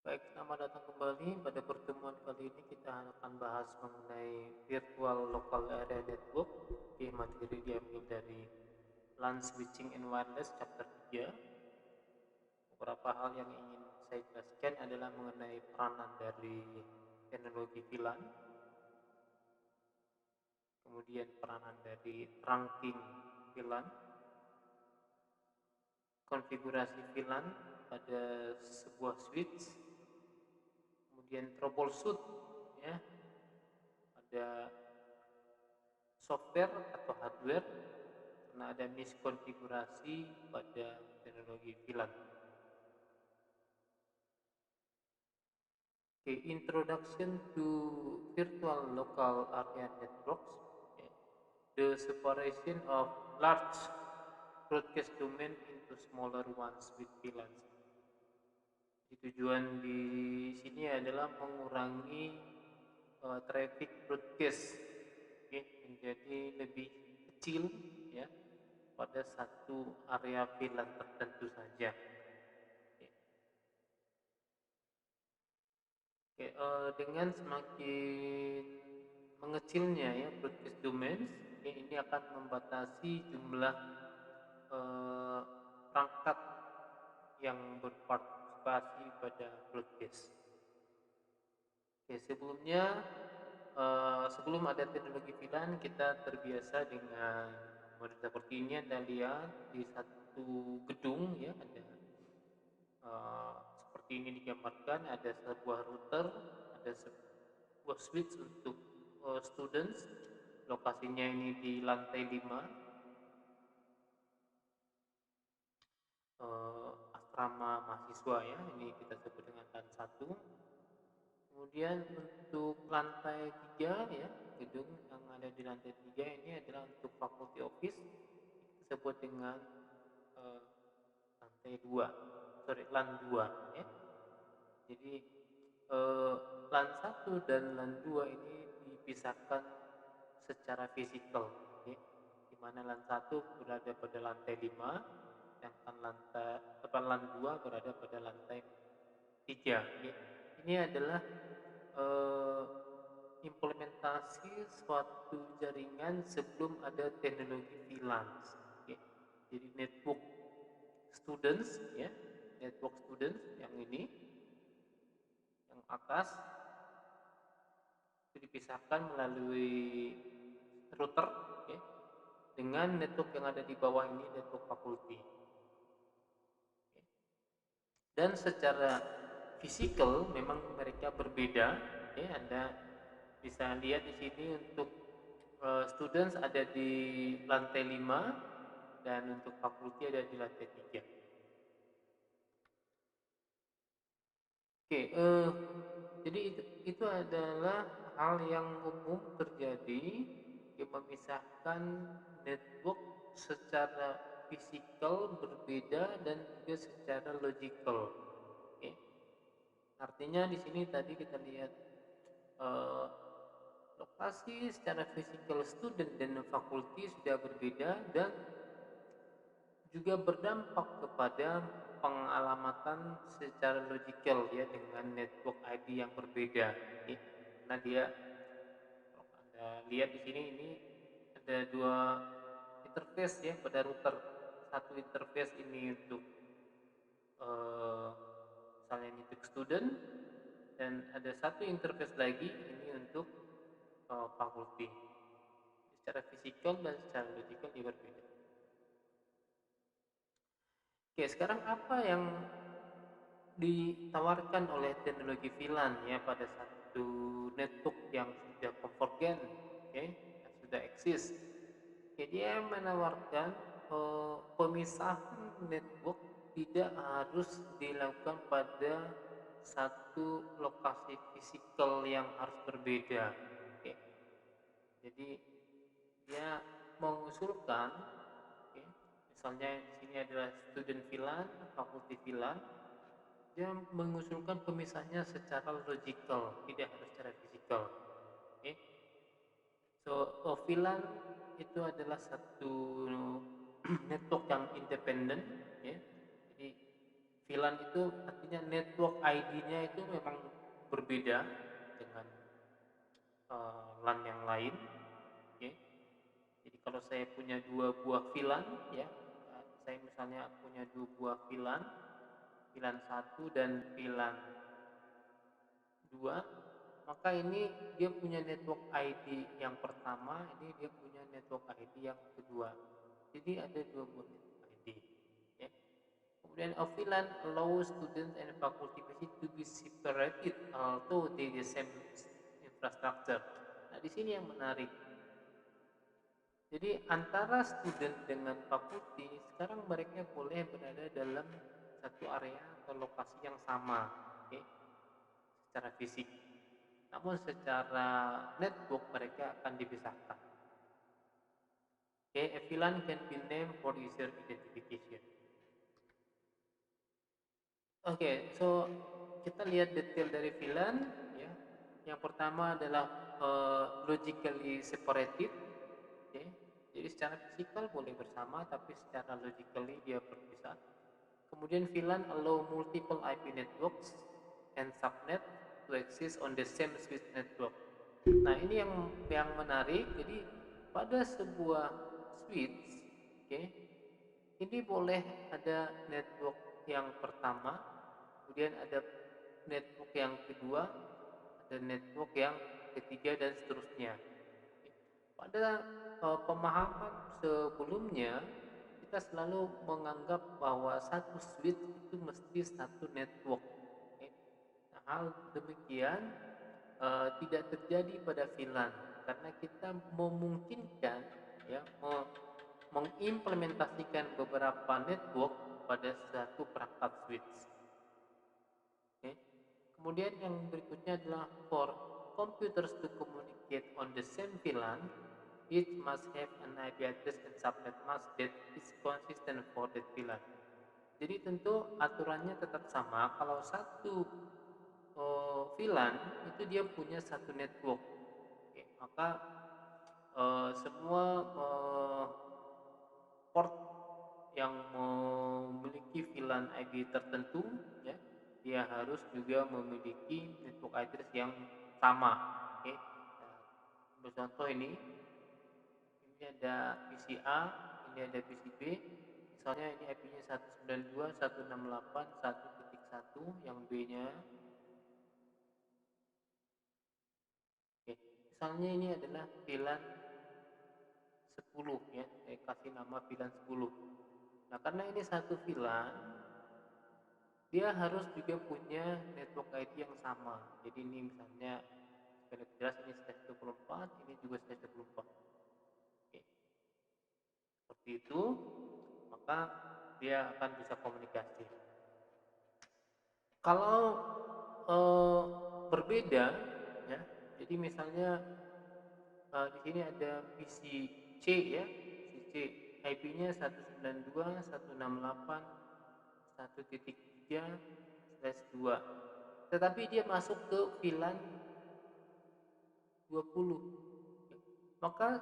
Baik, selamat datang kembali. Pada pertemuan kali ini kita akan bahas mengenai Virtual Local Area Network. Oke, materi diambil dari LAN Switching and Wireless chapter 3. Beberapa hal yang ingin saya jelaskan adalah mengenai peranan dari teknologi VLAN, kemudian peranan dari trunking VLAN, konfigurasi VLAN pada sebuah switch, kemudian troubleshoot, ya, ada software atau hardware karena ada miskonfigurasi pada teknologi VLAN. Okay, introduction to virtual local area networks. Okay. The separation of large broadcast domain into smaller ones with VLANs. Tujuan di sini adalah mengurangi traffic broadcast, okay, menjadi lebih kecil, ya, pada satu area VLAN tertentu saja. Oke, dengan semakin mengecilnya ya broadcast domains, oke, ini akan membatasi jumlah perangkat yang berpartisipasi pada broadcast. Oke, sebelum ada teknologi VLAN, kita terbiasa dengan model seperti ini. Anda lihat di satu gedung ya, ada seperti ini digambarkan, ada sebuah router, ada sebuah switch untuk students, lokasinya ini di lantai 5, asrama mahasiswa ya, ini kita sebut dengan LAN 1. Kemudian untuk lantai 3 ya, gedung yang ada di lantai 3 ini adalah untuk faculty office, kita sebut dengan lantai 2, sorry, LAN 2 ya. Jadi LAN 1 dan LAN 2 ini dipisahkan secara fisikal, okay, di mana LAN 1 berada pada lantai 5, sedangkan LAN 2 berada pada lantai 3. Okay. Ini adalah implementasi suatu jaringan sebelum ada teknologi VLAN. Okay. Jadi network students ya, network students yang ini, yang atas itu dipisahkan melalui router, okay, dengan network yang ada di bawah ini, network faculty. Okay. Dan secara fisikal memang mereka berbeda. Okay. Anda bisa lihat di sini untuk students ada di lantai 5 dan untuk fakulti ada di lantai 3. Oke, jadi itu adalah hal yang umum terjadi yang memisahkan network secara fisikal berbeda dan juga secara logical. Oke. Artinya di sini tadi kita lihat lokasi secara fisikal student dan fakulti sudah berbeda dan juga berdampak kepada pengalamatan secara logikal ya dengan network ID yang berbeda. Oke. Karena dia, kalau Anda lihat di sini, ini ada dua interface ya pada router. Satu interface ini untuk misalnya ini untuk student, dan ada satu interface lagi ini untuk fakulti. Secara fisikal dan secara logikal dia berbeda. Oke, sekarang apa yang ditawarkan oleh teknologi VLAN ya pada satu network yang sudah convergent, okay, yang sudah eksis? Okay, dia menawarkan pemisahan network tidak harus dilakukan pada satu lokasi fisikal yang harus berbeda. Okay. Jadi dia mengusulkan, okay, misalnya di sini adalah student VLAN, faculty VLAN, dia mengusulkan pemisahnya secara logikal, tidak harus secara fisikal. Okay. So, VLAN itu adalah satu network yang independen, ya. Jadi VLAN itu artinya network ID-nya itu memang berbeda dengan LAN yang lain. Oke. Jadi kalau saya punya 2 buah VLAN ya, saya misalnya punya 2 buah VLAN, VLAN 1 dan VLAN 2, maka ini dia punya network ID yang pertama, ini dia punya network ID yang kedua. Jadi ada 2 buah network ID. Ya. Kemudian a VLAN allows students and faculty to be separated although they the same infrastructure. Nah, di sini yang menarik. Jadi antara student dengan fakulti sekarang mereka boleh berada dalam satu area atau lokasi yang sama, oke, secara fisik. Namun secara network mereka akan dipisahkan. Okay, a VLAN can be named for user identification. So kita lihat detail dari VLAN ya. Yang pertama adalah logically separated. Okay. Jadi secara fisikal boleh bersama, tapi secara logically dia berpisah. Kemudian VLAN allow multiple IP networks and subnet to exist on the same switch network. Nah, ini yang menarik. Jadi pada sebuah switch, okay, ini boleh ada network yang pertama, kemudian ada network yang kedua, ada network yang ketiga dan seterusnya. Pada pemahaman sebelumnya kita selalu menganggap bahwa satu switch itu mesti satu network. Nah, hal demikian tidak terjadi pada VLAN karena kita memungkinkan ya mengimplementasikan beberapa network pada satu perangkat switch. Okay. Kemudian yang berikutnya adalah for computers to communicate on the same VLAN, it must have an IP address and subnet mask that is consistent for that VLAN. Jadi tentu aturannya tetap sama. Kalau satu VLAN itu dia punya satu network, okay, maka semua port yang memiliki VLAN ID tertentu ya, dia harus juga memiliki network address yang sama. Oke. Nah, bercontoh ini ada PC A, ini ada PC B. Misalnya ini IP-nya 192.168.1.1 yang B-nya. Oke. Misalnya ini adalah VLAN 10 ya, saya kasih nama VLAN 10. Nah, karena ini satu VLAN, dia harus juga punya network ID yang sama. Jadi ini misalnya supaya jelas ini slash 24, ini juga slash 24. Oke. Seperti itu, maka dia akan bisa komunikasi. Kalau berbeda ya, jadi misalnya di sini ada PC C ya, PC C IP-nya 192.168.1.3/2, tetapi dia masuk ke VLAN 20. Maka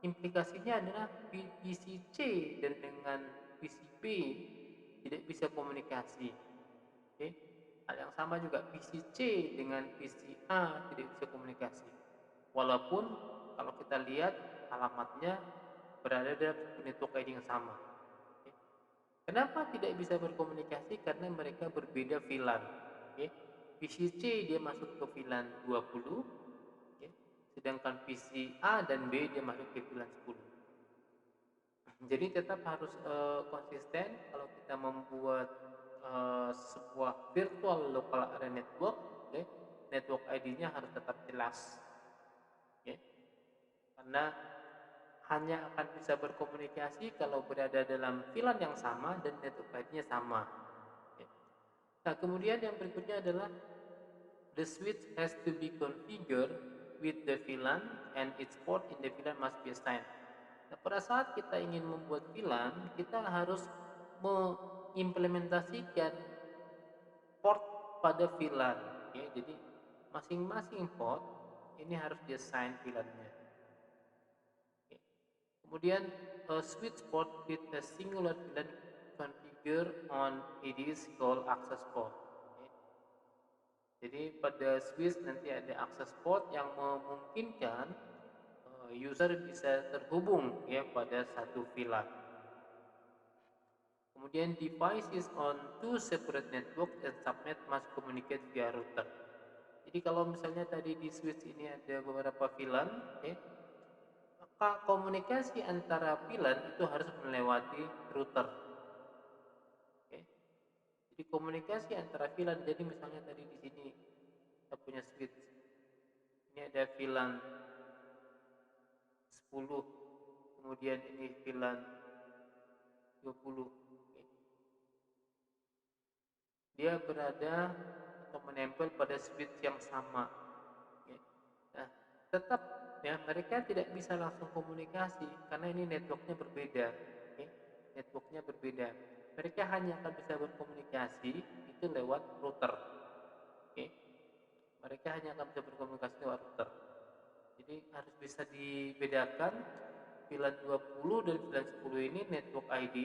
implikasinya adalah PC C dan dengan PC B tidak bisa komunikasi. Oke. Hal yang sama juga PC C dengan PC A tidak bisa komunikasi. Walaupun kalau kita lihat alamatnya berada dalam satu network ID yang sama. Oke. Kenapa tidak bisa berkomunikasi? Karena mereka berbeda VLAN. Oke. PC C dia masuk ke VLAN 20, oke. Sedangkan PC A dan B dia masuk ke VLAN 10. Jadi tetap harus konsisten kalau kita membuat sebuah virtual local area network, okay, network ID-nya harus tetap jelas, okay. Karena hanya akan bisa berkomunikasi kalau berada dalam VLAN yang sama dan network ID-nya sama. Okay. Nah, kemudian yang berikutnya adalah the switch has to be configured with the VLAN and its port in the VLAN must be assigned. Nah, pada saat kita ingin membuat VLAN, kita harus mengimplementasikan port pada VLAN. Okay. Jadi masing-masing port ini harus di-assign VLAN-nya. Okay. Kemudian switch port with a singular VLAN configure on it is called access port. Okay. Jadi pada switch nanti ada access port yang memungkinkan user bisa terhubung ya pada satu VLAN. Kemudian devices on two separate networks and subnet must communicate via router. Jadi kalau misalnya tadi di switch ini ada beberapa VLAN, maka komunikasi antara VLAN itu harus melewati router. Jadi komunikasi antara VLAN, jadi misalnya tadi di sini kita punya switch, ini ada VLAN 10, kemudian ini VLAN 20. Dia berada atau menempel pada switch yang sama. Nah, tetap ya mereka tidak bisa langsung komunikasi karena ini networknya berbeda. Networknya berbeda. Mereka hanya akan bisa berkomunikasi itu lewat router. Mereka hanya akan bisa berkomunikasi lewat router. Jadi harus bisa dibedakan VLAN 20 dan VLAN 10 ini network ID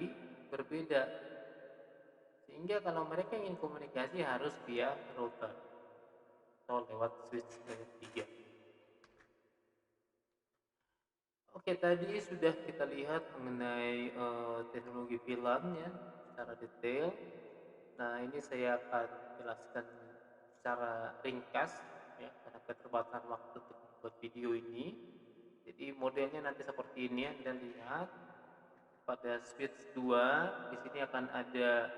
berbeda. Sehingga kalau mereka ingin komunikasi harus via router atau lewat switch layer 3. Oke, tadi sudah kita lihat mengenai teknologi VLAN ya secara detail. Nah, ini saya akan jelaskan secara ringkas ya karena keterbatasan waktu untuk membuat video ini. Jadi modelnya nanti seperti ini Anda lihat. Pada switch 2 di sini akan ada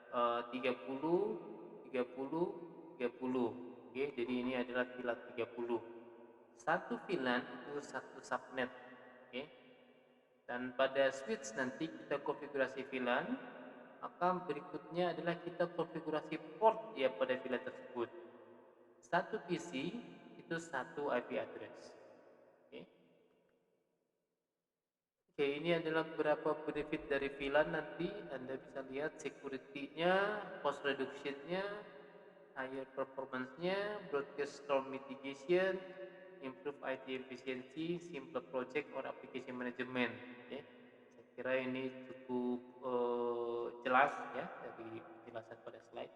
30, 30, 30. Oke, jadi ini adalah VLAN 30. Satu VLAN itu satu subnet. Oke. Dan pada switch nanti kita konfigurasi VLAN, maka berikutnya adalah kita konfigurasi port ya pada VLAN tersebut. Satu PC itu satu IP address. Oke, ini adalah beberapa benefit dari VLAN nanti. Anda bisa lihat security-nya, cost reduction-nya, higher performance-nya, broadcast storm mitigation, improve IT efficiency, simple project or application management. Saya kira ini cukup jelas ya dari penjelasan pada slide.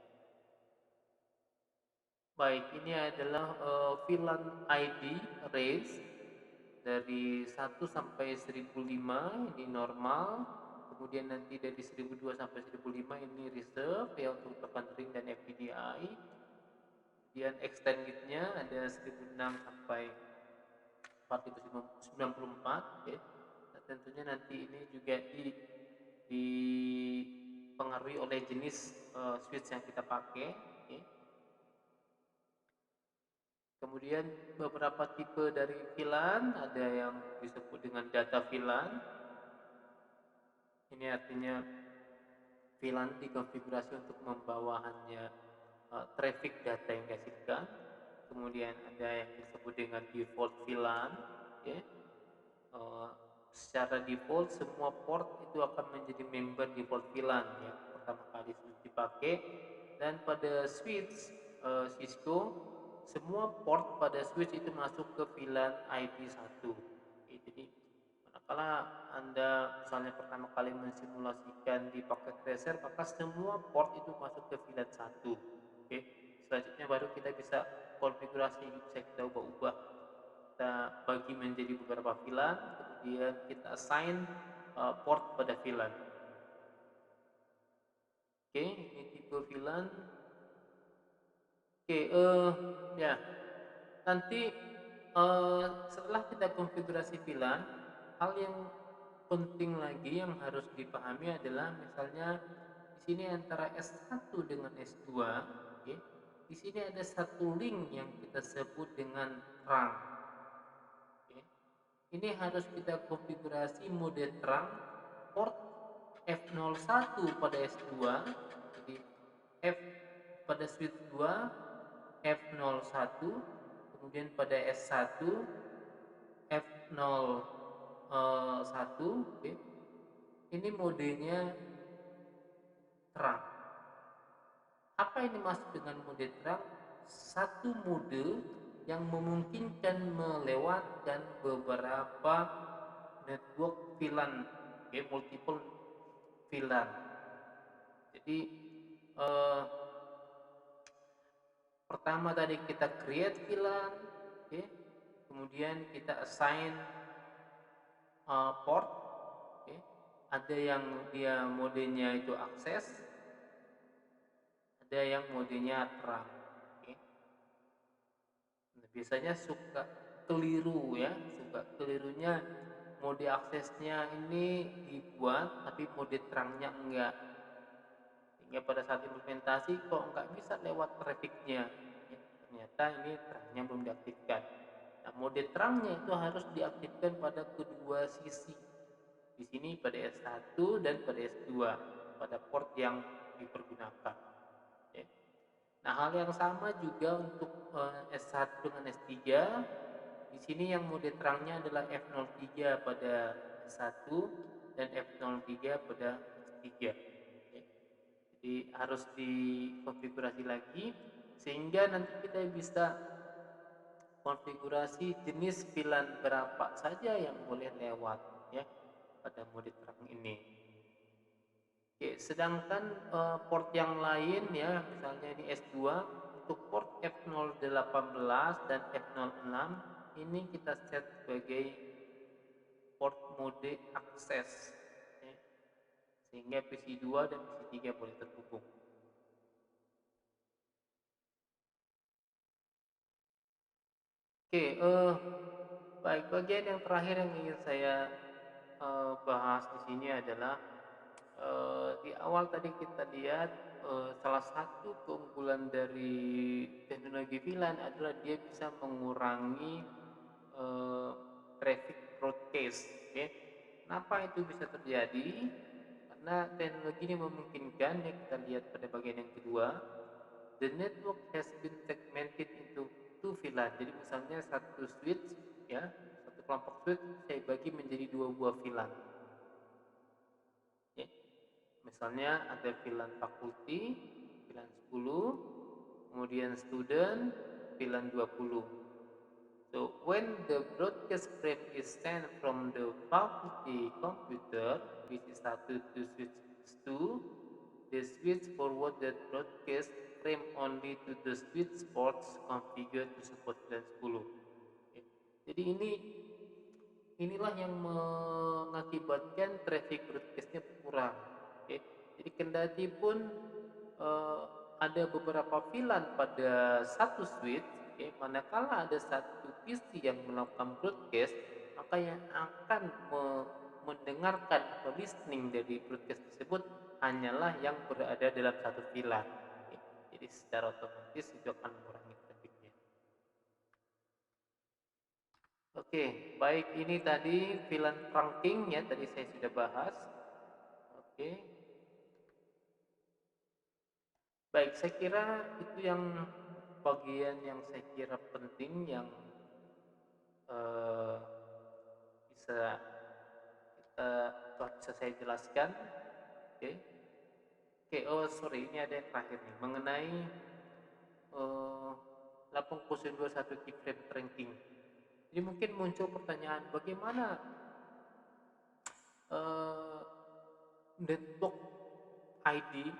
Baik, ini adalah VLAN ID range dari 1 sampai 1005 ini normal, kemudian nanti dari 1002 sampai 1005 ini reserve ya untuk token ring dan FPGA. Kemudian extended-nya ada 1006 sampai 4094 ya. Nah, tentunya nanti ini juga dipengaruhi oleh jenis switch yang kita pakai. Kemudian beberapa tipe dari VLAN, ada yang disebut dengan data VLAN. Ini artinya VLAN dikonfigurasi untuk membawa hanya traffic data yang dihasilkan. Kemudian ada yang disebut dengan default VLAN. Secara default semua port itu akan menjadi member default VLAN yang pertama kali dipakai. Dan pada switch Cisco, semua port pada switch itu masuk ke VLAN IP 1. Jadi manakala Anda misalnya pertama kali mensimulasikan di paket tracer, maka semua port itu masuk ke VLAN 1. Selanjutnya baru kita bisa konfigurasi, bisa kita ubah-ubah. Kita bagi menjadi beberapa VLAN, kemudian kita assign port pada VLAN. Ini tipe VLAN. Ya, nanti setelah kita konfigurasi VLAN, hal yang penting lagi yang harus dipahami adalah misalnya di sini antara S1 dengan S2, di sini ada satu link yang kita sebut dengan trunk. Ini harus kita konfigurasi mode trunk port F01 pada S2, jadi F pada switch 2 F01, kemudian pada S1 F01, ini modenya trunk. Apa ini maksud dengan mode trunk? Satu mode yang memungkinkan melewatkan beberapa network VLAN, multiple VLAN. Jadi pertama tadi kita create VLAN, oke. Kemudian kita assign port, oke. Ada yang dia modenya itu akses, ada yang modenya terang, oke. Nah, biasanya suka keliru ya, suka kelirunya mode aksesnya ini dibuat tapi mode terangnya enggak, sehingga pada saat implementasi kok nggak bisa lewat trafficnya ya, ternyata ini terangnya belum diaktifkan. Nah, mode terangnya itu harus diaktifkan pada kedua sisi, di sini pada S1 dan pada S2 pada port yang dipergunakan ya. Nah, hal yang sama juga untuk S1 dengan S3. Di sini yang mode terangnya adalah F03 pada S1 dan F03 pada S3 ya. Jadi harus dikonfigurasi lagi sehingga nanti kita bisa konfigurasi jenis VLAN berapa saja yang boleh lewat ya pada mode terang ini. Oke, sedangkan port yang lain ya, misalnya ini S2 untuk port F018 dan F06 ini kita set sebagai port mode akses ya, sehingga PC2 dan PC3 boleh terhubung. Oke, baik, bagian yang terakhir yang ingin saya bahas di sini adalah di awal tadi kita lihat salah satu keunggulan dari teknologi VLAN adalah dia bisa mengurangi eh, traffic broadcast. Okay. Kenapa itu bisa terjadi? Karena teknologi ini memungkinkan ya, kita lihat pada bagian yang kedua, the network has been segmented into two VLAN. Jadi misalnya satu switch ya, satu kelompok switch saya bagi menjadi dua buah VLAN. Ya. Misalnya ada VLAN fakulti, VLAN 10, kemudian student, VLAN 20. So when the broadcast frame is sent from the faculty computer, which is satu to switch 2, the switch forward that broadcast frame only to the switch ports configured to support VLAN 10. Ya. Jadi inilah yang mengakibatkan traffic broadcastnya berkurang. Oke. Jadi kendati pun eh, ada beberapa VLAN pada satu switch, oke, manakala ada satu PC yang melakukan broadcast, maka yang akan mendengarkan atau listening dari broadcast tersebut hanyalah yang berada dalam satu VLAN. Oke. Jadi secara otomatis itu akan mengurangi trafficnya. Oke, baik, ini tadi VLAN trunking ya, tadi saya sudah bahas. Oke. Baik, saya kira itu yang bagian yang saya kira penting yang eh, bisa bisa saya jelaskan. Oke. Oke, oh sorry, ini ada yang terakhir nih mengenai eh, 8021 keyframe trunking. Jadi mungkin muncul pertanyaan bagaimana eh, network ID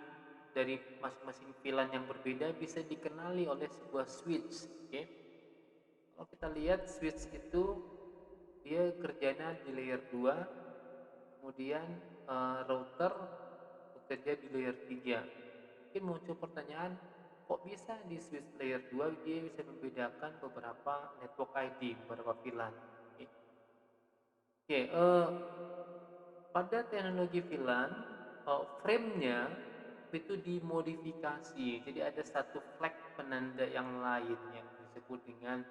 dari masing-masing VLAN yang berbeda bisa dikenali oleh sebuah switch. Okay. Kalau kita lihat switch itu dia kerjanya di layer 2, kemudian router bekerja di layer 3. Mungkin muncul pertanyaan, kok bisa di switch layer 2 dia bisa membedakan beberapa network ID, beberapa VLAN. Okay. Okay, pada teknologi VLAN, frame-nya itu dimodifikasi. Jadi ada satu flag penanda yang lain yang disebut dengan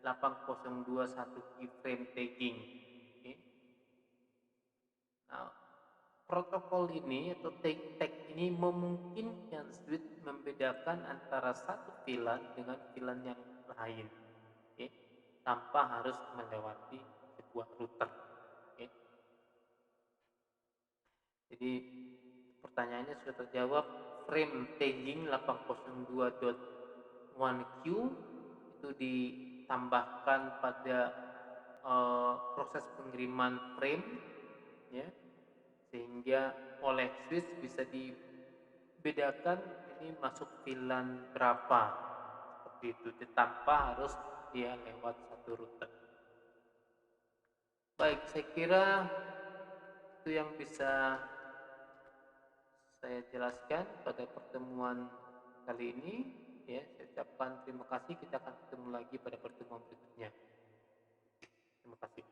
8021 keyframe tagging. Okay. Nah, protokol ini atau tag ini memungkinkan switch membedakan antara satu VLAN dengan VLAN yang lain. Okay. Tanpa harus melewati sebuah router. Okay. Jadi pertanyaannya sudah terjawab, frame tagging 802.1Q itu ditambahkan pada proses pengiriman frame ya, sehingga oleh switch bisa bedakan ini masuk VLAN berapa, seperti itu, tanpa harus dia lewat satu router. Baik, saya kira itu yang bisa saya jelaskan pada pertemuan kali ini. Ya, saya ucapkan terima kasih. Kita akan ketemu lagi pada pertemuan berikutnya. Terima kasih.